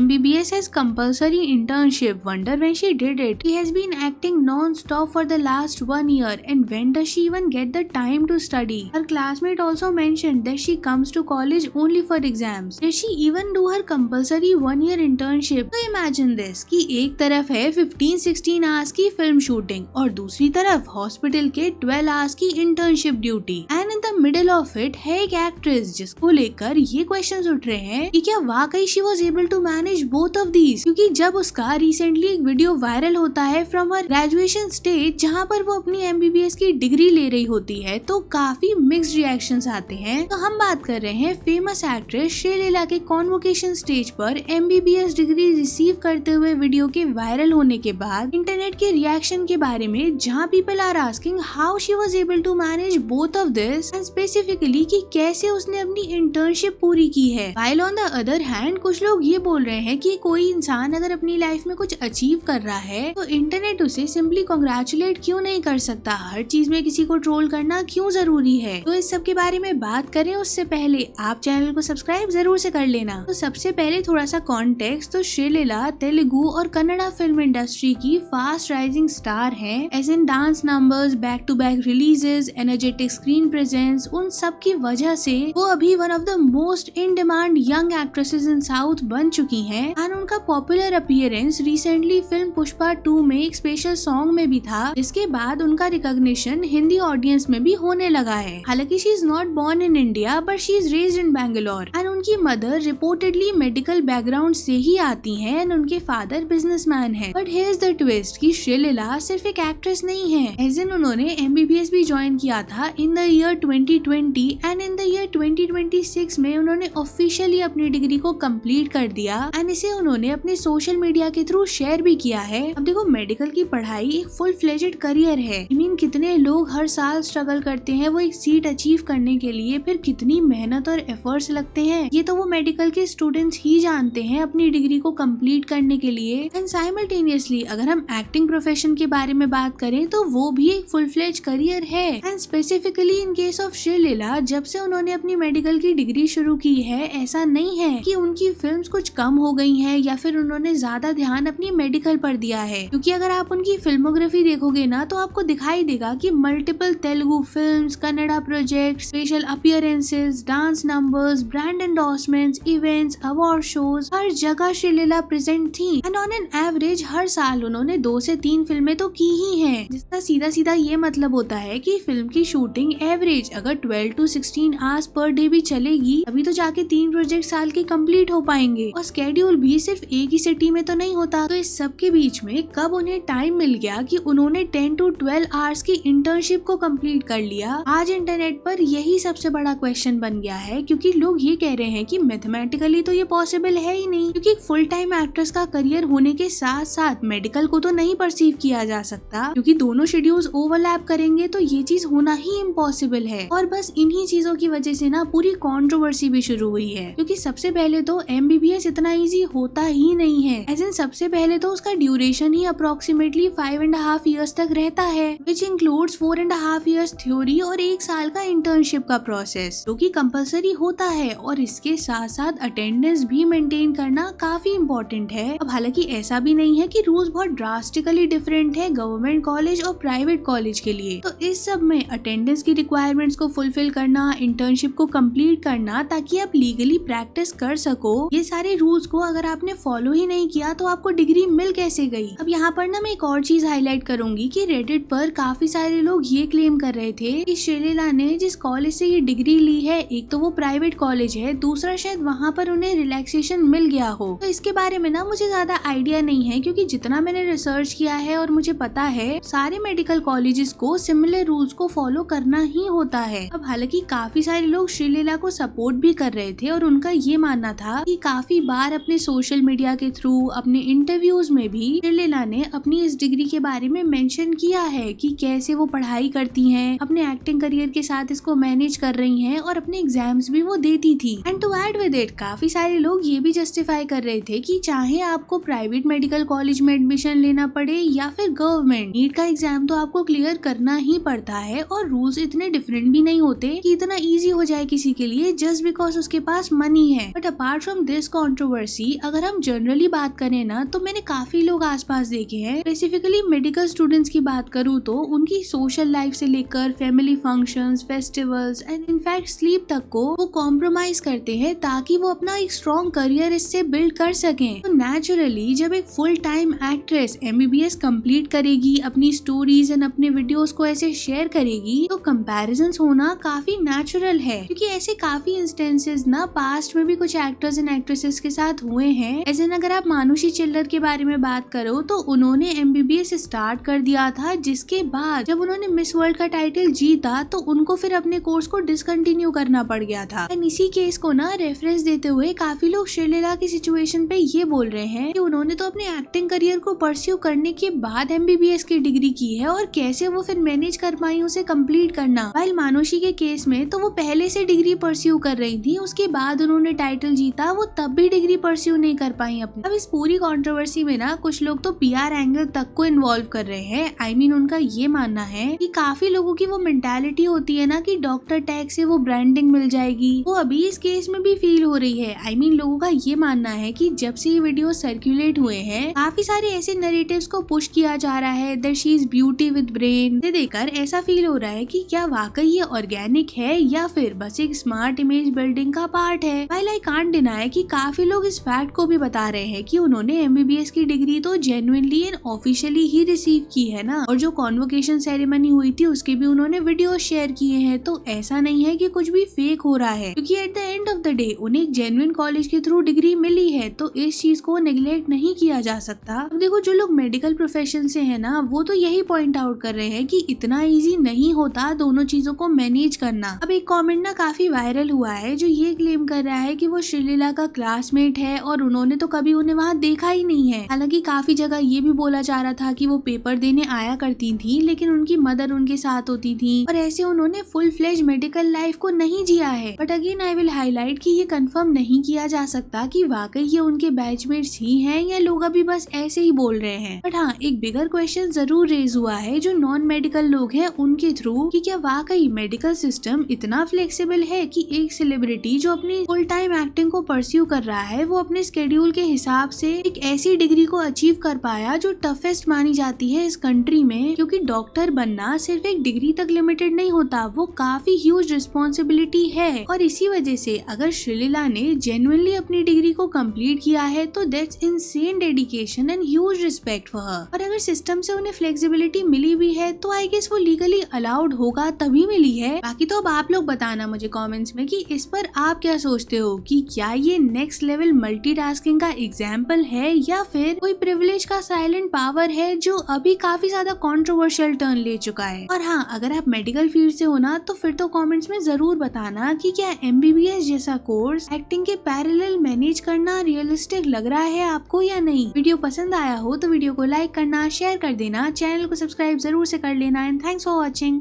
MBBS has compulsory internship. Wonder when she did it. She has been acting non-stop for the last 1 year, and when does she even get the time to study? Her classmate also mentioned that she comes to college only for exams. Did she even do her compulsory 1 year internship? So imagine this कि एक तरफ है 15-16 hours की film shooting और दूसरी तरफ hospital के 12 hours की internship duty, and in the middle of it है एक एक्ट्रेस जिसको लेकर ये क्वेश्चंस उठ रहे हैं कि क्या वाकई she was able to manage both of these. क्योंकि जब उसका रिसेंटली एक वीडियो वायरल होता है फ्रॉम हर ग्रेजुएशन स्टेज जहाँ पर वो अपनी MBBS की डिग्री ले रही होती है, तो काफी मिक्स्ड रिएक्शंस आते हैं। तो हम बात कर रहे हैं फेमस एक्ट्रेस श्रीलीला के कॉन्वोकेशन स्टेज पर MBBS डिग्री रिसीव करते हुए वीडियो के वायरल होने के बाद इंटरनेट के रिएक्शन के बारे में, जहाँ people are asking how she was able to manage both of this and specifically कि कैसे उसने अपनी इंटर्नशिप पूरी की है। While on the other hand कुछ लोग ये बोल रहे हैं कि कोई इंसान अगर अपनी लाइफ में कुछ अचीव कर रहा है तो इंटरनेट उसे सिंपली कांग्रेचुलेट क्यों नहीं कर सकता, हर चीज में किसी को ट्रोल करना क्यों जरूरी है। तो इस सब के बारे में बात करें उससे पहले आप चैनल को सब्सक्राइब जरूर से कर लेना। तो सबसे पहले थोड़ा सा कॉन्टेक्स्ट, तो श्रीलीला तेलुगु और कन्नड़ा फिल्म इंडस्ट्री की फास्ट राइजिंग स्टार है, as in dance numbers, back to back releases, energetic screen presence, उन सब की वजह से वो अभी one of the most in demand young actresses in south बन चुकी हैं। एंड उनका popular appearance recently film Pushpa 2 में एक स्पेशल सॉन्ग में भी था, जिसके बाद उनका रिकॉग्निशन हिंदी ऑडियंस में भी होने लगा है। हालांकि she is not born in India but she is raised in Bangalore, and उनकी मदर रिपोर्टेडली मेडिकल बैकग्राउंड से ही आती है एंड उनके फादर बिजनेसमैन है। But here is the twist कि श्रीलीला सिर्फ एक एक्ट्रेस नहीं है, एज इन उन्होंने MBBS भी ज्वाइन किया था in the year 2020 and in the year 2026 में उन्होंने ऑफिशियली अपनी डिग्री को कंप्लीट कर दिया एंड इसे उन्होंने अपने सोशल मीडिया के थ्रू शेयर भी किया है। अब देखो, मेडिकल की पढ़ाई एक फुल फ्लेजेड करियर है। I mean, कितने लोग हर साल स्ट्रगल करते हैं वो एक सीट अचीव करने के लिए, फिर कितनी मेहनत और एफर्ट्स लगते हैं ये तो वो मेडिकल के स्टूडेंट्स ही जानते हैं अपनी डिग्री को कंप्लीट करने के लिए। एंड साइमल्टेनियसली अगर हम एक्टिंग प्रोफेशन के बारे में बात करें तो वो भी एक फुल फ्लेज करियर है। And specifically in case of Sreeleela, जब से उन्होंने अपनी मेडिकल की डिग्री शुरू की है, ऐसा नहीं है कि उनकी फिल्म्स कुछ कम हो गई हैं या फिर उन्होंने ज्यादा ध्यान अपनी मेडिकल पर दिया है। क्योंकि अगर आप उनकी फिल्मोग्राफी देखोगे ना तो आपको दिखाई देगा कि multiple Telugu films, Kannada project, special appearances, dance numbers, brand endorsements, events, award shows, हर जगह श्रीलीला प्रेजेंट थी। एंड ऑन एन एवरेज हर साल उन्होंने 2 से 3 फिल्में तो की ही हैं, जिसका सीधा सीधा ये मतलब होता है कि फिल्म की शूटिंग एवरेज अगर 12 to 16 आवर्स पर डे भी चलेगी तभी तो जाके 3 प्रोजेक्ट साल के कंप्लीट हो पाएंगे। और स्केड्यूल भी सिर्फ एक ही सिटी में तो नहीं होता। तो इस सब के बीच में कब उन्हें टाइम मिल गया कि उन्होंने 10 to 12 आवर्स की इंटर्नशिप को कंप्लीट कर लिया, आज इंटरनेट पर यही सबसे बड़ा क्वेश्चन बन गया है। क्योंकि लोग ये कह रहे हैं कि मैथमेटिकली तो ये पॉसिबल है ही नहीं, क्योंकि फुल टाइम एक्ट्रेस का करियर होने के साथ साथ मेडिकल को तो नहीं परसीव किया जा सकता, क्योंकि दोनों शेड्यूल्स ओवरलैप करेंगे तो ये चीज होना ही इम्पॉसिबल है। और बस इन्हीं चीजों की वजह से ना पूरी कंट्रोवर्सी भी शुरू हुई है। क्योंकि सबसे पहले तो MBBS इतना इजी होता ही नहीं है। एज इन सबसे पहले तो उसका ड्यूरेशन ही अप्रोक्सीमेटली 5.5 years तक रहता है, विच इंक्लूड्स 4.5 years थ्योरी और 1 साल का इंटर्नशिप का प्रोसेस, जो कि कंपलसरी होता है। और इसके साथ साथ अटेंडेंस भी मेंटेन करना काफी इम्पोर्टेंट है। अब हालांकि ऐसा भी नहीं है कि रूल्स बहुत ड्रास्टिकली डिफरेंट है गवर्नमेंट कॉलेज और प्राइवेट कॉलेज के लिए। तो इस सब में अटेंडेंस की रिक्वायरमेंट्स को फुलफिल करना, इंटर्नशिप को कंप्लीट करना ताकि आप लीगली प्रैक्टिस कर सको, ये सारे रूल्स को अगर आपने फॉलो ही नहीं किया तो आपको डिग्री मिल कैसे गई। अब यहाँ पर ना मैं एक और चीज हाईलाइट करूंगी कि रेडिट पर काफी सारे लोग ये क्लेम कर रहे थे कि श्रीलीला ने जिस कॉलेज से ये डिग्री ली है, एक तो वो प्राइवेट कॉलेज है, दूसरा शायद वहाँ पर उन्हें रिलैक्सेशन मिल गया हो। तो इसके बारे में ना मुझे ज्यादा आइडिया नहीं है, क्योंकि जितना मैंने रिसर्च किया है और मुझे पता है सारे मेडिकल कॉलेजेस को सिमिलर रूल्स को फॉलो करना ही होता है। अब हालांकि काफी सारे लोग श्रीलीला को सपोर्ट भी कर रहे थे और उनका ये मानना था कि काफी बार अपने सोशल मीडिया के थ्रू, अपने इंटरव्यूज में भी श्रीलीला ने अपनी इस डिग्री के बारे में मेंशन किया है कि कैसे वो पढ़ाई करती हैं, अपने एक्टिंग करियर के साथ इसको मैनेज कर रही हैं और अपने एग्जाम्स भी वो देती थी। And to add with it काफी सारे लोग ये भी जस्टिफाई कर रहे थे कि चाहे आपको प्राइवेट मेडिकल कॉलेज में एडमिशन लेना पड़े या फिर गवर्नमेंट, नीट का एग्जाम तो आपको क्लियर करना ही पड़ता है और रूल्स इतने डिफरेंट भी नहीं होते कि इतना इजी हो जाए किसी के लिए जस्ट बिकॉज उसके पास मनी है। But apart from this controversy controversy अगर हम जनरली बात करें ना तो मैंने काफी लोग आसपास देखे हैं। स्पेसिफिकली मेडिकल स्टूडेंट्स की बात करूँ तो उनकी सोशल लाइफ से लेकर family functions, festivals and in fact sleep तक को वो कॉम्प्रोमाइज करते हैं ताकि वो अपना एक स्ट्रॉन्ग करियर इससे बिल्ड कर सकें। तो नेचुरली जब एक full time actress MBBS complete करेगी, अपनी स्टोरीज एंड अपने वीडियोस को ऐसे शेयर करेगी तो कंपैरिजंस होना काफी नेचुरल है, क्योंकि ऐसे काफी इंस्टेंसेस ना पास्ट में भी कुछ एक्टर्स एंड एक्ट्रेसेस के साथ हुए हैं। ऐसे अगर आप मानुषी चिल्लर के बारे में बात करो तो उन्होंने MBBS स्टार्ट कर दिया था, जिसके बाद जब उन्होंने मिस वर्ल्ड का टाइटल जीता तो उनको फिर अपने कोर्स को डिसकंटिन्यू करना पड़ गया था। एंड इसी केस को ना रेफरेंस देते हुए काफी लोग श्रीलीला की सिचुएशन पे ये बोल रहे हैं कि उन्होंने तो अपने एक्टिंग करियर को परस्यू करने के बाद MBBS की डिग्री की है और कैसे वो फिर मैनेज कर पाई उसे कंप्लीट करना। वाइल मानुषी के केस में तो वो पहले से डिग्री परस्यू कर रही थी, उसके बाद उन्होंने टाइटल जीता, वो तब भी डिग्री परस्यू नहीं कर पाई अपनी। अब इस पूरी कंट्रोवर्सी में ना कुछ लोग तो PR एंगल तक को इन्वॉल्व कर रहे हैं। I mean, उनका ये मानना है कि काफी लोगों की वो मेंटालिटी होती है ना कि डॉक्टर टैग से वो ब्रांडिंग मिल जाएगी, वो अभी इस केस में भी फील हो रही है। I mean, लोगों का ये मानना है कि जब से ये वीडियो सर्कुलेट हुए हैं काफी सारे ऐसे नैरेटिव्स को पुश किया जा रहा है that she is beauty with brain. देखकर ऐसा फील हो रहा है कि क्या वाकई ये ऑर्गेनिक है या फिर बस एक स्मार्ट इमेज बिल्डिंग का पार्ट है। व्हाइल आई कांट डिनाई कि काफी लोग इस फैक्ट को भी बता रहे हैं कि उन्होंने MBBS की डिग्री तो genuinely and officially he receive की है ना, और जो कॉन्वोकेशन सेरेमनी हुई थी उसके भी उन्होंने वीडियो शेयर किए हैं। तो ऐसा नहीं है कि कुछ भी फेक हो रहा है, क्योंकि at the end of the day उन्हें एक जेन्युइन कॉलेज के थ्रू डिग्री मिली है, तो इस चीज को नेग्लेक्ट नहीं किया जा सकता। अब देखो जो लोग मेडिकल प्रोफेशन से है ना वो तो यही पॉइंट आउट कर रहे हैं कि इतना इजी नहीं होता दोनों चीजों को मैनेज करना। अब एक कमेंट ना काफी वायरल हुआ है जो ये क्लेम कर रहा है कि वो श्रीलीला का क्लासमेट है और उन्होंने तो कभी उन्हें वहाँ देखा ही नहीं है। हालांकि काफी जगह ये भी बोला जा रहा था कि वो पेपर देने आया करती थी लेकिन उनकी मदर उनके साथ होती थी और ऐसे उन्होंने फुल फ्लेज मेडिकल लाइफ को नहीं जिया है। But again I will highlight कि ये कंफर्म नहीं किया जा सकता कि वाकई ये उनके बैचमेट्स ही हैं या लोग अभी बस ऐसे ही बोल रहे हैं। बट हाँ, एक बिगर क्वेश्चन जरूर रेज हुआ है जो नॉन मेडिकल लोग हैं उनके थ्रू कि क्या वाकई मेडिकल सिस्टम इतना फ्लेक्सिबल है कि एक सेलिब्रिटी जो अपनी फुल टाइम एक्टिंग को परस्यू कर रहा है वो अपने स्केड्यूल के हिसाब से एक ऐसी डिग्री को अचीव कर पाया जो टफेस्ट मानी जाती है इस कंट्री में। क्योंकि डॉक्टर बनना सिर्फ एक डिग्री तक लिमिटेड नहीं होता, वो काफी ह्यूज रिस्पॉन्सिबिलिटी है। और इसी वजह से अगर श्रीलीला ने जेन्युइनली अपनी डिग्री को कंप्लीट किया है तो that's insane dedication and huge respect for her. और अगर सिस्टम से उन्हें फ्लेक्सिबिलिटी मिली भी है तो आई गेस वो लीगली अलाउड होगा तभी मिली है। बाकी तो अब आप लोग बताना मुझे कमेंट्स में कि इस पर आप क्या सोचते हो कि क्या ये नेक्स्ट लेवल मल्टीटास्किंग का एग्जाम्पल है या फिर कोई प्रिविलेज का साइलेंट पावर है जो अभी काफी ज्यादा कंट्रोवर्शियल टर्न ले चुका है। और हाँ, अगर आप मेडिकल फील्ड से हो ना तो फिर तो कमेंट्स में जरूर बताना कि क्या MBBS जैसा कोर्स एक्टिंग के पैरेलल मैनेज करना रियलिस्टिक लग रहा है आपको या नहीं। वीडियो पसंद आया हो तो वीडियो को लाइक करना, शेयर कर देना, चैनल को सब्सक्राइब जरूर से कर लेना एंड थैंक्स फॉर वॉचिंग।